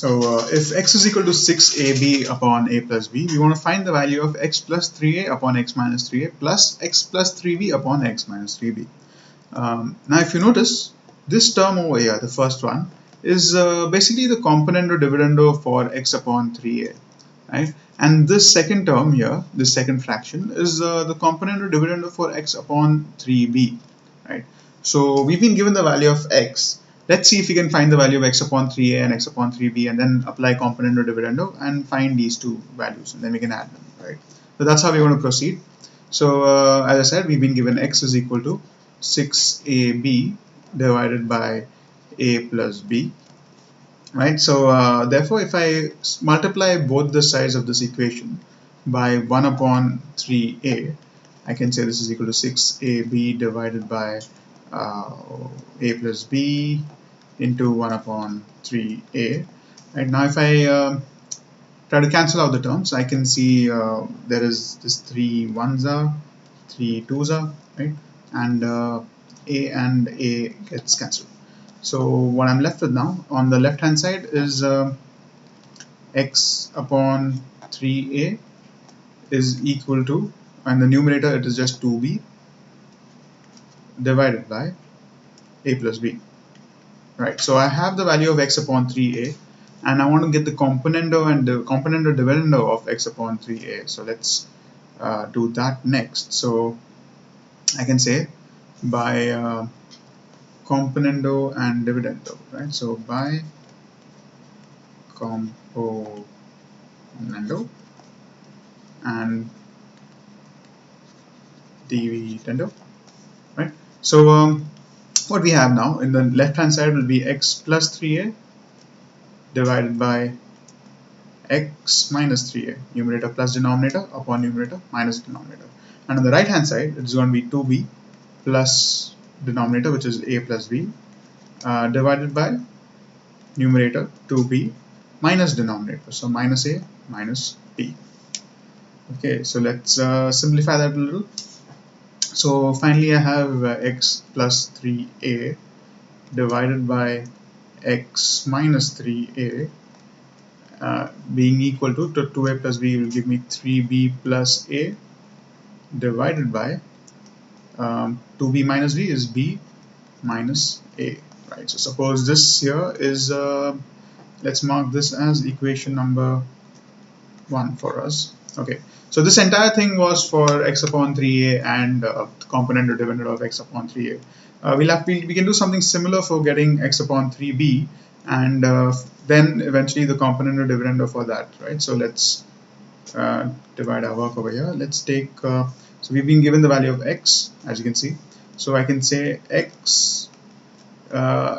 if x is equal to 6ab upon a plus b, we want to find the value of x plus 3a upon x minus 3a plus x plus 3b upon x minus 3b. Now if you notice, this term over here, the first one, is basically the componendo-dividendo for x upon 3a, right? And this second term here, this second fraction, is the componendo-dividendo for x upon 3b, right? So we've been given the value of x. Let's see if we can find the value of x upon 3a and x upon 3b, and then apply componendo-dividendo and find these two values, and then we can add them, right? So that's how we're going to proceed. So as I said, we've been given x is equal to 6ab divided by a plus b, right? So therefore, if I multiply both the sides of this equation by 1 upon 3a, I can say this is equal to 6ab divided by a plus b into 1 upon 3a. Right now, if I try to cancel out the terms, I can see there is this 3 ones are, 3 twos are, right? And a gets cancelled. So what I'm left with now on the left hand side is x upon 3a is equal to, and the numerator it is just 2b divided by a plus b, right? So I have the value of x upon 3a, and I want to get the componendo and the componendo-dividendo of x upon 3a. So let's do that next. So I can say by componendo and dividendo, right? So by componendo and dividendo, right? So what we have now in the left hand side will be x plus 3a divided by x minus 3a, numerator plus denominator upon numerator minus denominator, and on the right hand side it's going to be 2b plus denominator, which is a plus b, divided by numerator 2b minus denominator, so minus a minus b. Okay, so let's simplify that a little. So finally I have x plus 3a divided by x minus 3a being equal to 2a plus b will give me 3b plus a divided by 2b minus b is b minus a, right? So suppose this here is let's mark this as equation number 1 for us. Okay, so this entire thing was for x upon 3a and componendo-dividendo of x upon 3a. We can do something similar for getting x upon 3b, and then eventually the componendo-dividendo for that, right? So let's divide our work over here. Let's take so we've been given the value of x, as you can see. So I can say x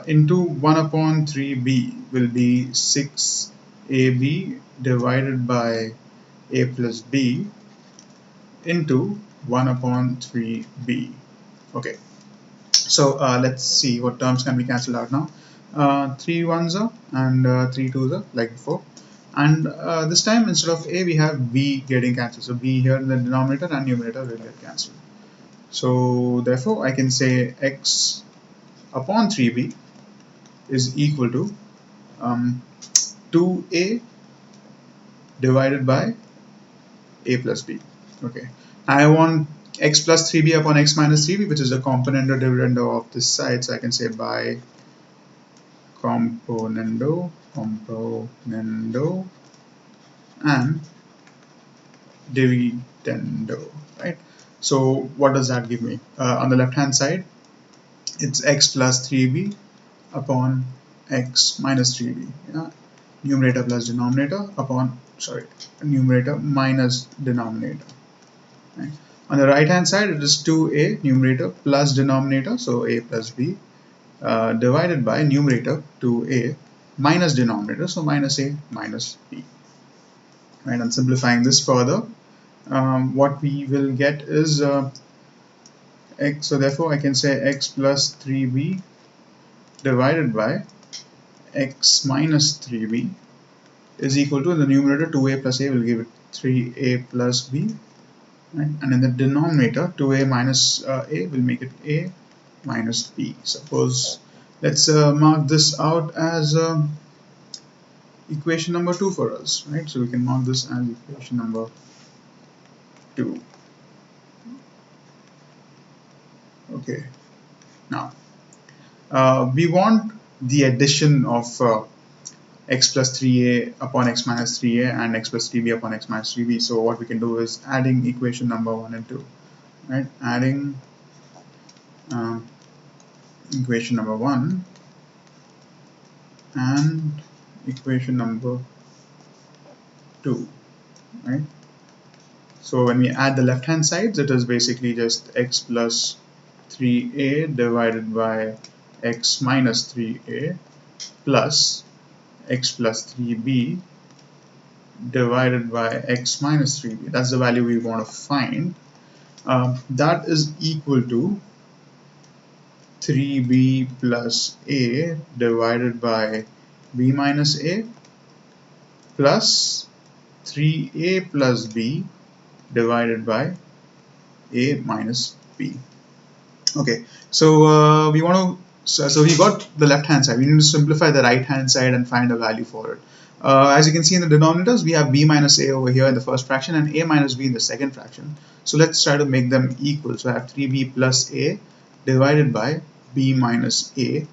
into 1 upon 3b will be 6ab divided by a plus b into 1 upon 3b. Okay, so let's see what terms can be cancelled out now. 3 ones are and 3 twos are like before, and this time instead of a we have b getting cancelled, so b here in the denominator and numerator will get cancelled. So therefore I can say x upon 3b is equal to 2a divided by a plus b. Okay, I want x plus 3b upon x minus 3b, which is the componendo-dividendo of this side, so I can say by componendo and dividendo, right? So what does that give me? On the left hand side it's x plus 3b upon x minus 3b, yeah? Numerator plus denominator upon, numerator minus denominator, right? On the right hand side it is 2a numerator plus denominator, so a plus b, divided by numerator 2a minus denominator, so minus a minus b, right? And simplifying this further, what we will get is x, so therefore I can say x plus 3b divided by x minus 3b is equal to, the numerator 2a plus a will give it 3a plus b, right? And in the denominator 2a minus a will make it a minus b. Suppose let's mark this out as equation number 2 for us, right? So we can mark this as equation number 2. Okay, now we want the addition of x plus 3a upon x minus 3a and x plus 3b upon x minus 3b. So what we can do is adding equation number 1 and 2, right? Adding equation number 1 and equation number 2, right? So when we add the left hand sides, it is basically just x plus 3a divided by x minus 3a plus x plus 3b divided by x minus 3b. That's the value we want to find. That is equal to 3b plus a divided by b minus a plus 3a plus b divided by a minus b. Okay, so we want to, so we got the left hand side. We need to simplify the right hand side and find a value for it. As you can see in the denominators, we have b minus a over here in the first fraction and a minus b in the second fraction. So let's try to make them equal. So I have 3b plus a divided by b minus a.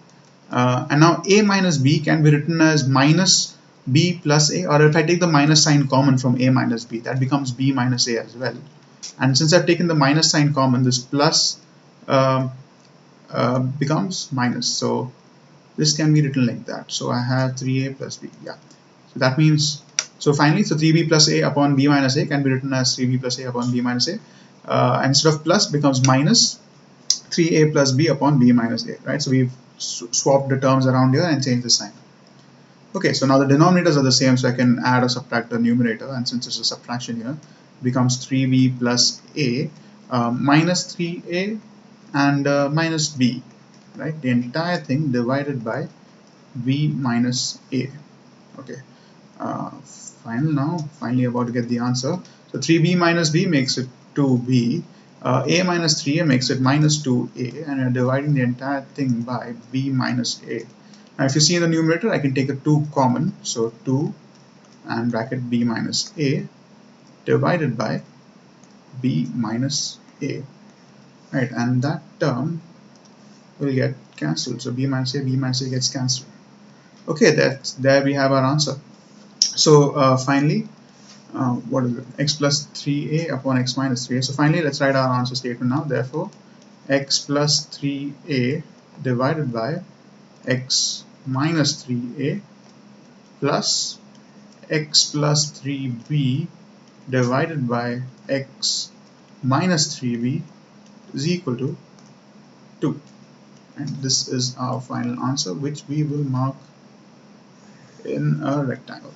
And now a minus b can be written as minus b plus a, or if I take the minus sign common from a minus b, that becomes b minus a as well. And since I've taken the minus sign common, this plus becomes minus. So this can be written like that. So I have 3a plus b. Yeah. So that means, so finally, so 3b plus a upon b minus a can be written as 3b plus a upon b minus a. Instead of plus becomes minus 3a plus b upon b minus a, right? So we've swapped the terms around here and changed the sign. Okay, so now the denominators are the same, so I can add or subtract the numerator, and since it's a subtraction here, it becomes 3b plus a minus 3a and minus b, right? The entire thing divided by b minus a. Okay, finally about to get the answer. So 3b minus b makes it 2b. A minus 3a makes it minus 2a, and you're dividing the entire thing by b minus a. Now if you see in the numerator, I can take a 2 common, so 2 and bracket b minus a divided by b minus a, right? And that term will get cancelled, so b minus a gets cancelled. Okay, there we have our answer. So finally, what is it? X plus 3a upon x minus 3a. So finally, let's write our answer statement now. Therefore, x plus 3a divided by x minus 3a plus x plus 3b divided by x minus 3b is equal to 2. And this is our final answer, which we will mark in a rectangle.